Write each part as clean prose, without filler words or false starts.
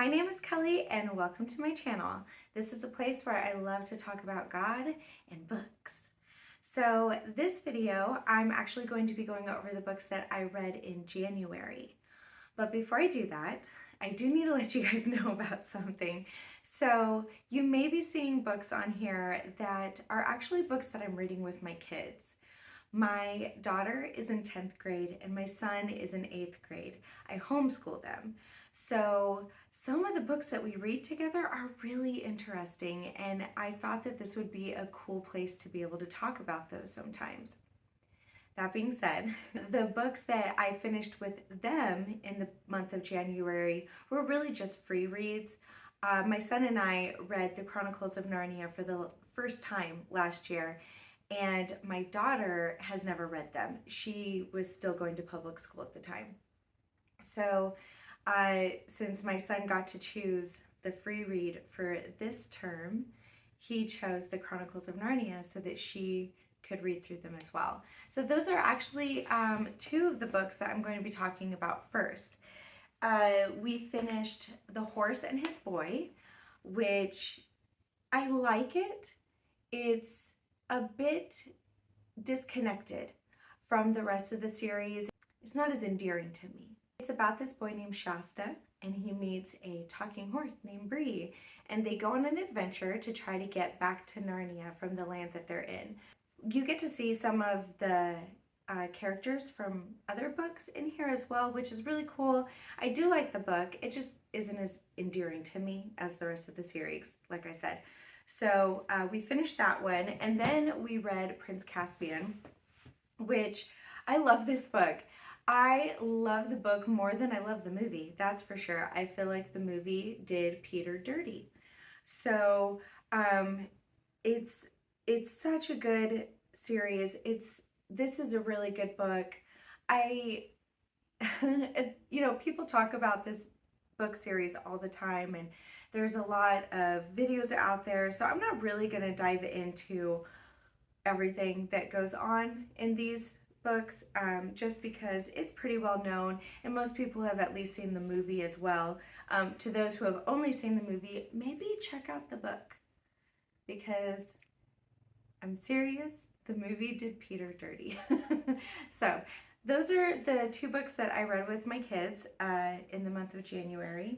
My name is Kelly and welcome to my channel. This is a place where I love to talk about God and books. So this video, I'm actually going to be going over the books that I read in January. But before I do that, I do need to let you guys know about something. So you may be seeing books on here that are actually books that I'm reading with my kids. My daughter is in 10th grade and my son is in 8th grade. I homeschool them. So some of the books that we read together are really interesting, and I thought that this would be a cool place to be able to talk about those sometimes. That being said, the books that I finished with them in the month of January were really just free reads. My son and I read the Chronicles of Narnia for the first time last year, and my daughter has never read them. She was still going to public school at the time. So since my son got to choose the free read for this term, he chose the Chronicles of Narnia so that she could read through them as well. So those are actually two of the books that I'm going to be talking about first. We finished The Horse and His Boy, which I like it. It's a bit disconnected from the rest of the series. It's not as endearing to me. It's about this boy named Shasta, and he meets a talking horse named Bree, and they go on an adventure to try to get back to Narnia from the land that they're in. You get to see some of the characters from other books in here as well, which is really cool. I do like the book. It just isn't as endearing to me as the rest of the series, like I said. So we finished that one, and then we read Prince Caspian, which I love this book. I love the book more than I love the movie, that's for sure. I feel like the movie did Peter dirty. So it's such a good series. This is a really good book. People talk about this book series all the time, and there's a lot of videos out there, so I'm not really going to dive into everything that goes on in these books, just because it's pretty well known and most people have at least seen the movie as well. To those who have only seen the movie, maybe check out the book, because I'm serious, the movie did Peter dirty. So those are the two books that I read with my kids in the month of January.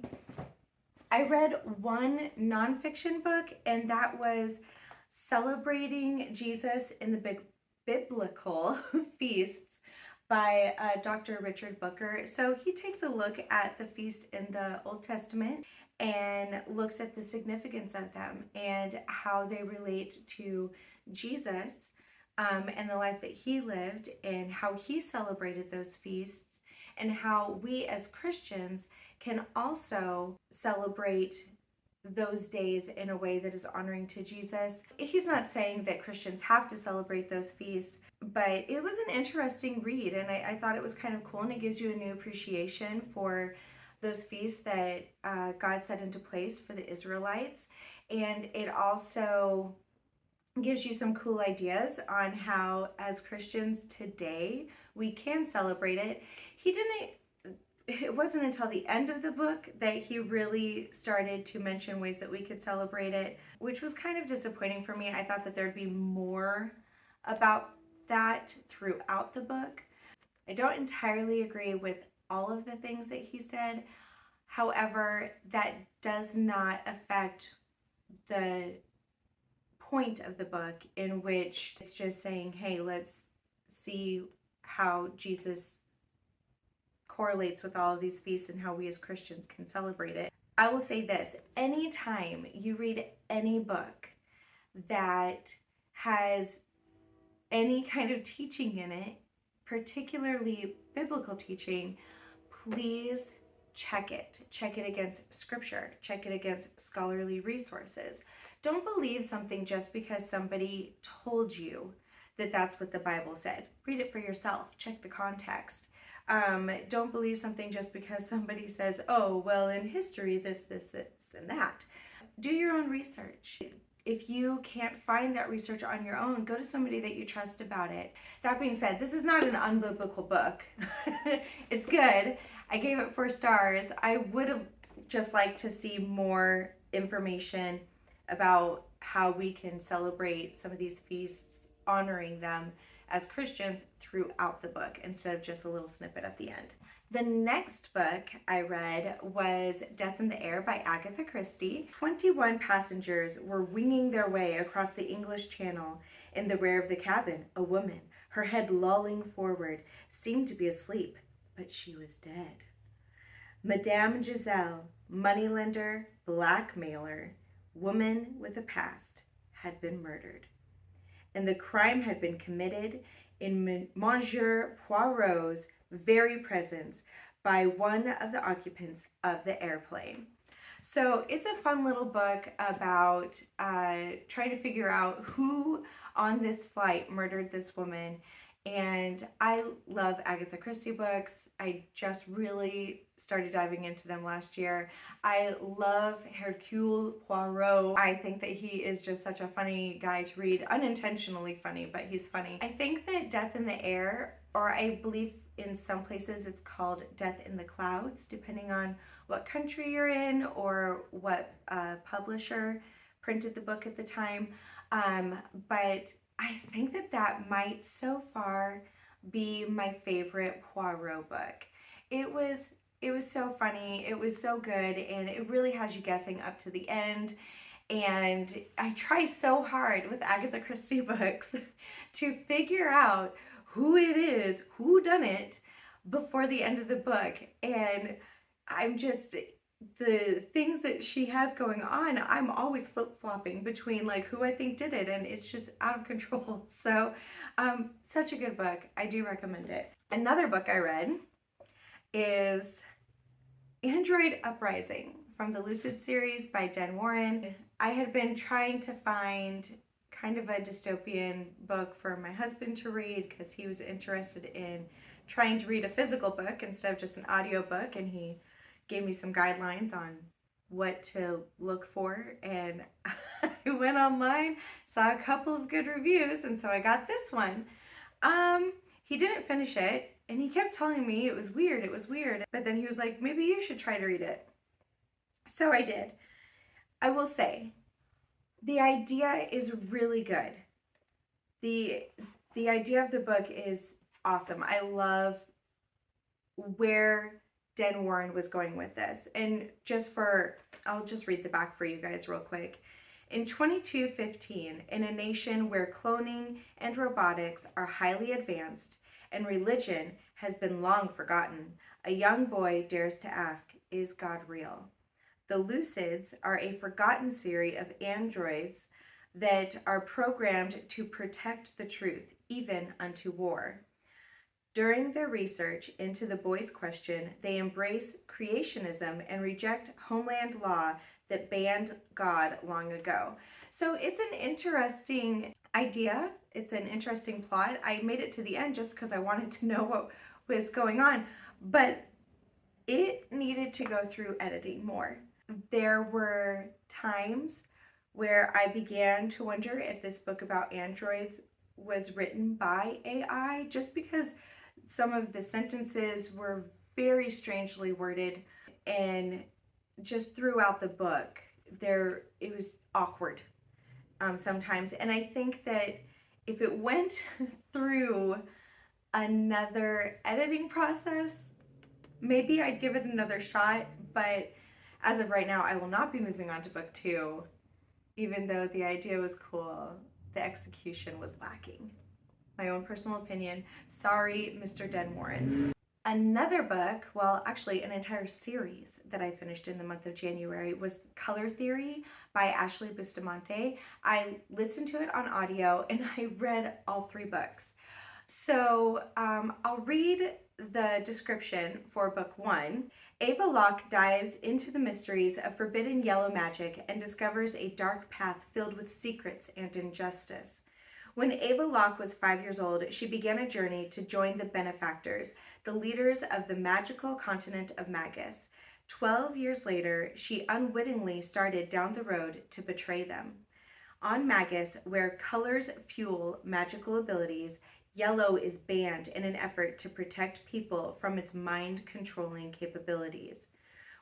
I read one nonfiction book, and that was Celebrating Jesus in the Biblical Feasts by Dr. Richard Booker. So he takes a look at the feast in the Old Testament and looks at the significance of them and how they relate to Jesus and the life that he lived, and how he celebrated those feasts, and how we as Christians can also celebrate those days in a way that is honoring to Jesus. He's not saying that Christians have to celebrate those feasts, but it was an interesting read, and I thought it was kind of cool, and it gives you a new appreciation for those feasts that God set into place for the Israelites, and it also gives you some cool ideas on how, as Christians today, we can celebrate it. It wasn't until the end of the book that he really started to mention ways that we could celebrate it, which was kind of disappointing for me. I thought that there'd be more about that throughout the book. I don't entirely agree with all of the things that he said. However, that does not affect the point of the book, in which it's just saying, hey, let's see how Jesus correlates with all of these feasts and how we as Christians can celebrate it. I will say this: anytime you read any book that has any kind of teaching in it, particularly biblical teaching, please check it. Check it against scripture. Check it against scholarly resources. Don't believe something just because somebody told you that that's what the Bible said. Read it for yourself. Check the context. Don't believe something just because somebody says, oh, well, in history, this, and that. Do your own research. If you can't find that research on your own, go to somebody that you trust about it. That being said, this is not an unbiblical book. It's good. I gave it 4 stars. I would have just like to see more information about how we can celebrate some of these feasts, honoring them as Christians throughout the book instead of just a little snippet at the end. The next book I read was Death in the Air by Agatha Christie. 21 passengers were winging their way across the English Channel. In the rear of the cabin, a woman, her head lolling forward, seemed to be asleep, but she was dead. Madame Giselle, moneylender, blackmailer, woman with a past, had been murdered. And the crime had been committed in Monsieur Poirot's very presence by one of the occupants of the airplane. So it's a fun little book about trying to figure out who on this flight murdered this woman. And I love Agatha Christie books. I just really started diving into them last year. I love Hercule Poirot. I think that he is just such a funny guy to read. Unintentionally funny, but he's funny. I think that Death in the Air, or I believe in some places it's called Death in the Clouds, depending on what country you're in or what publisher printed the book at the time. But I think that that might so far be my favorite Poirot book. It was so funny, it was so good, and it really has you guessing up to the end. And I try so hard with Agatha Christie books to figure out who it is, who done it before the end of the book. And I'm just, the things that she has going on, I'm always flip-flopping between like who I think did it, and it's just out of control. So such a good book. I do recommend it. Another book I read is Android Uprising from the Lucid series by Den Warren. I had been trying to find kind of a dystopian book for my husband to read because he was interested in trying to read a physical book instead of just an audio book, and he gave me some guidelines on what to look for, and I went online, saw a couple of good reviews, and so I got this one. He didn't finish it, and he kept telling me it was weird, but then he was like, maybe you should try to read it. So I did. I will say, the idea is really good. The idea of the book is awesome. I love where Den Warren was going with this. And I'll just read the back for you guys real quick. In 2215, in a nation where cloning and robotics are highly advanced and religion has been long forgotten, a young boy dares to ask, is God real? The Lucids are a forgotten series of androids that are programmed to protect the truth, even unto war. During their research into the boy's question, they embrace creationism and reject homeland law that banned God long ago. So it's an interesting idea. It's an interesting plot. I made it to the end just because I wanted to know what was going on, but it needed to go through editing more. There were times where I began to wonder if this book about androids was written by AI, just because some of the sentences were very strangely worded, and just throughout the book it was awkward sometimes. And I think that if it went through another editing process, maybe I'd give it another shot. But as of right now, I will not be moving on to book 2, even though the idea was cool. The execution was lacking. My own personal opinion. Sorry, Mr. Den Warren. Another book, well, actually an entire series that I finished in the month of January, was Color Theory by Ashley Bustamante. I listened to it on audio and I read all 3 books. So I'll read the description for book 1. Ava Locke dives into the mysteries of forbidden yellow magic and discovers a dark path filled with secrets and injustice. When Ava Locke was 5 years old, she began a journey to join the Benefactors, the leaders of the magical continent of Magus. 12 years later, she unwittingly started down the road to betray them. On Magus, where colors fuel magical abilities, yellow is banned in an effort to protect people from its mind-controlling capabilities.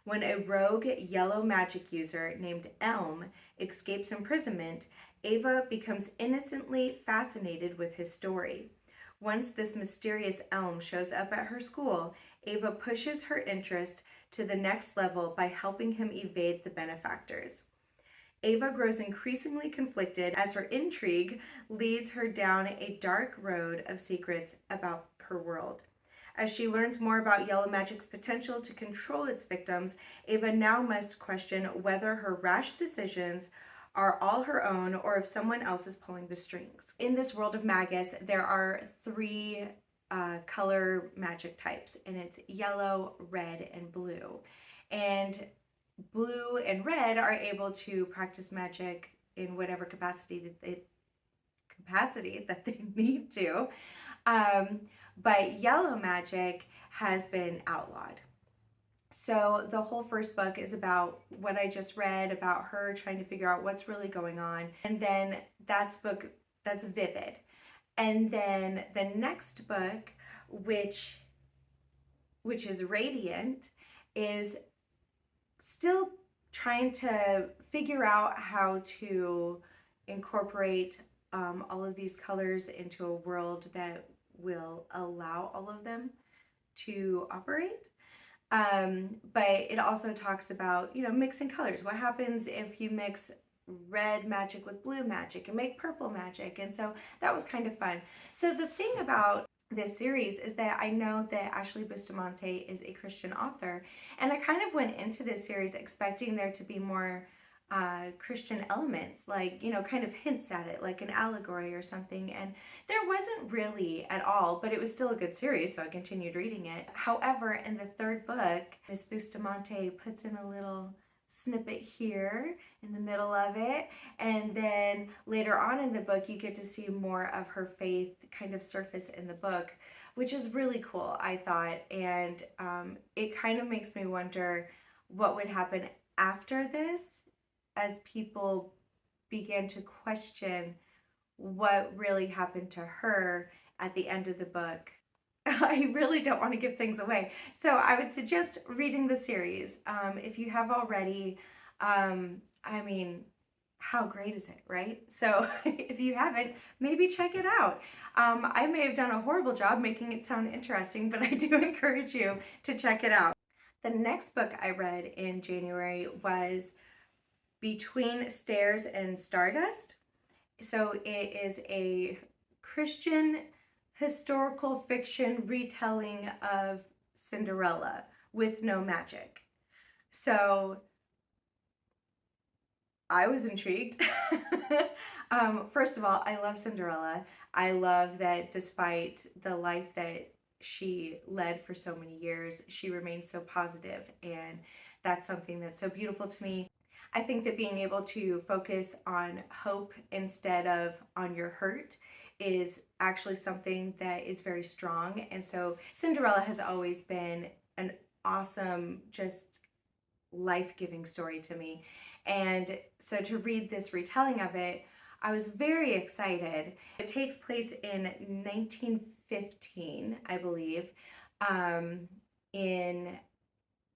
When a rogue yellow magic user named Elm escapes imprisonment, Ava becomes innocently fascinated with his story. Once this mysterious Elm shows up at her school, Ava pushes her interest to the next level by helping him evade the benefactors. Ava grows increasingly conflicted as her intrigue leads her down a dark road of secrets about her world. As she learns more about yellow magic's potential to control its victims, Ava now must question whether her rash decisions are all her own or if someone else is pulling the strings. In this world of Magus, there are three color magic types, and it's yellow, red, and blue. And blue and red are able to practice magic in whatever capacity that they need to. But yellow magic has been outlawed. So the whole first book is about what I just read about her trying to figure out what's really going on. And then that's Vivid. And then the next book, which is Radiant, is still trying to figure out how to incorporate all of these colors into a world that will allow all of them to operate. But it also talks about, mixing colors. What happens if you mix red magic with blue magic and make purple magic? And so that was kind of fun. So the thing about this series is that I know that Ashley Bustamante is a Christian author, and I kind of went into this series expecting there to be more Christian elements, like, kind of hints at it, like an allegory or something. And there wasn't really at all, but it was still a good series, so I continued reading it. However, in the third book, Miss Bustamante puts in a little snippet here in the middle of it, and then later on in the book you get to see more of her faith kind of surface in the book, which is really cool, I thought. And it kind of makes me wonder what would happen after this as people began to question what really happened to her at the end of the book. I really don't want to give things away, so I would suggest reading the series. If you have already, I mean, how great is it, right? So if you haven't, maybe check it out. I may have done a horrible job making it sound interesting, but I do encourage you to check it out. The next book I read in January was Between Stairs and Stardust. So it is a Christian historical fiction retelling of Cinderella with no magic. So I was intrigued. First of all, I love Cinderella. I love that despite the life that she led for so many years, she remained so positive, and that's something that's so beautiful to me. I think that being able to focus on hope instead of on your hurt is actually something that is very strong. And so Cinderella has always been an awesome, just life-giving story to me. And so to read this retelling of it, I was very excited. It takes place in 1915, I believe, in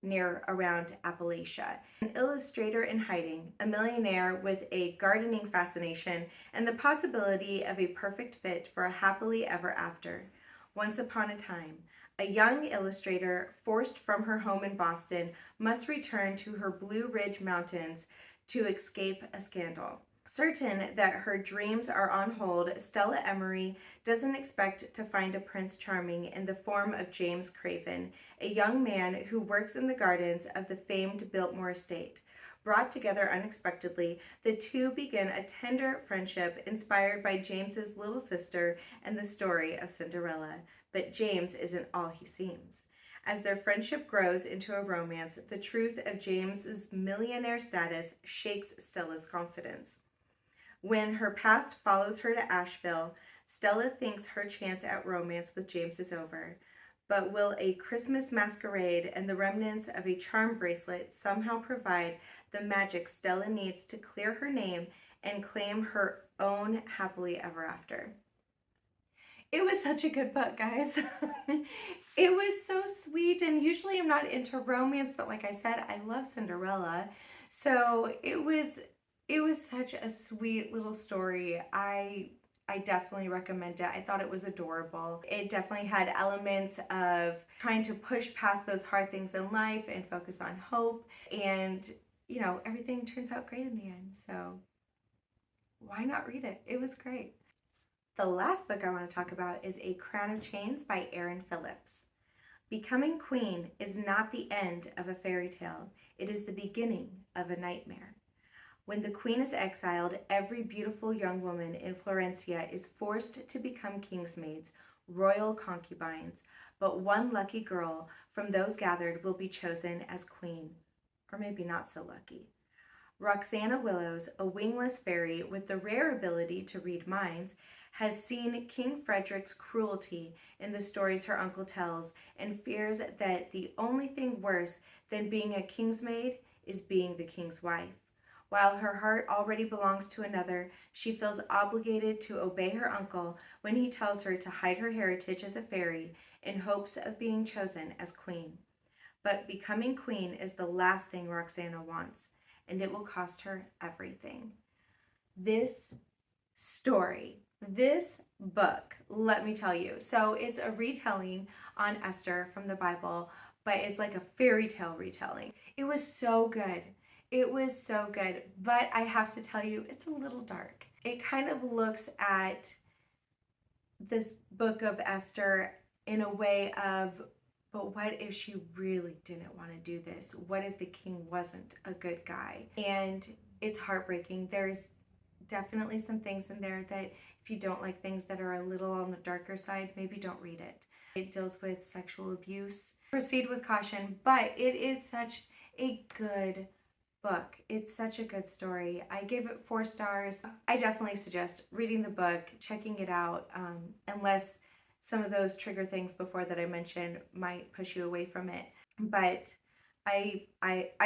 near around Appalachia. An illustrator in hiding, a millionaire with a gardening fascination, and the possibility of a perfect fit for a happily ever after. Once upon a time, a young illustrator forced from her home in Boston must return to her Blue Ridge Mountains to escape a scandal. Certain that her dreams are on hold, Stella Emery doesn't expect to find a Prince Charming in the form of James Craven, a young man who works in the gardens of the famed Biltmore estate. Brought together unexpectedly, the two begin a tender friendship inspired by James's little sister and the story of Cinderella. But James isn't all he seems. As their friendship grows into a romance, the truth of James's millionaire status shakes Stella's confidence. When her past follows her to Asheville, Stella thinks her chance at romance with James is over. But will a Christmas masquerade and the remnants of a charm bracelet somehow provide the magic Stella needs to clear her name and claim her own happily ever after? It was such a good book, guys. It was so sweet, and usually I'm not into romance, but like I said, I love Cinderella. So it was such a sweet little story. I definitely recommend it. I thought it was adorable. It definitely had elements of trying to push past those hard things in life and focus on hope. And, everything turns out great in the end. So why not read it? It was great. The last book I want to talk about is A Crown of Chains by Erin Phillips. Becoming queen is not the end of a fairy tale, it is the beginning of a nightmare. When the queen is exiled, every beautiful young woman in Florencia is forced to become king's maids, royal concubines, but one lucky girl from those gathered will be chosen as queen. Or maybe not so lucky. Roxana Willows, a wingless fairy with the rare ability to read minds, has seen King Frederick's cruelty in the stories her uncle tells and fears that the only thing worse than being a king's maid is being the king's wife. While her heart already belongs to another, she feels obligated to obey her uncle when he tells her to hide her heritage as a fairy in hopes of being chosen as queen. But becoming queen is the last thing Roxana wants, and it will cost her everything. This story, this book, let me tell you. So it's a retelling on Esther from the Bible, but it's like a fairy tale retelling. It was so good. It was so good, but I have to tell you, it's a little dark. It kind of looks at this book of Esther in a way of, but what if she really didn't want to do this? What if the king wasn't a good guy? And it's heartbreaking. There's definitely some things in there that if you don't like things that are a little on the darker side, maybe don't read it. It deals with sexual abuse. Proceed with caution, but it is such a good book. It's such a good story. I gave it 4 stars. I definitely suggest reading the book, checking it out, unless some of those trigger things before that I mentioned might push you away from it. But I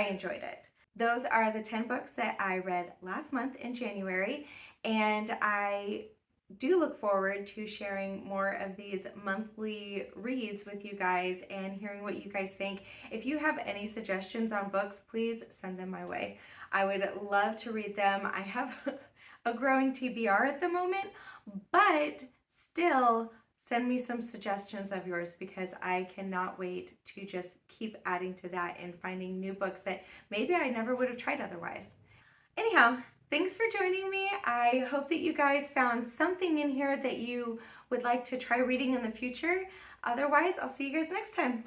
enjoyed it. Those are the 10 books that I read last month in January, and I do look forward to sharing more of these monthly reads with you guys and hearing what you guys think. If you have any suggestions on books, please send them my way. I would love to read them. I have a growing TBR at the moment, but still send me some suggestions of yours because I cannot wait to just keep adding to that and finding new books that maybe I never would have tried otherwise. Anyhow, thanks for joining me. I hope that you guys found something in here that you would like to try reading in the future. Otherwise, I'll see you guys next time.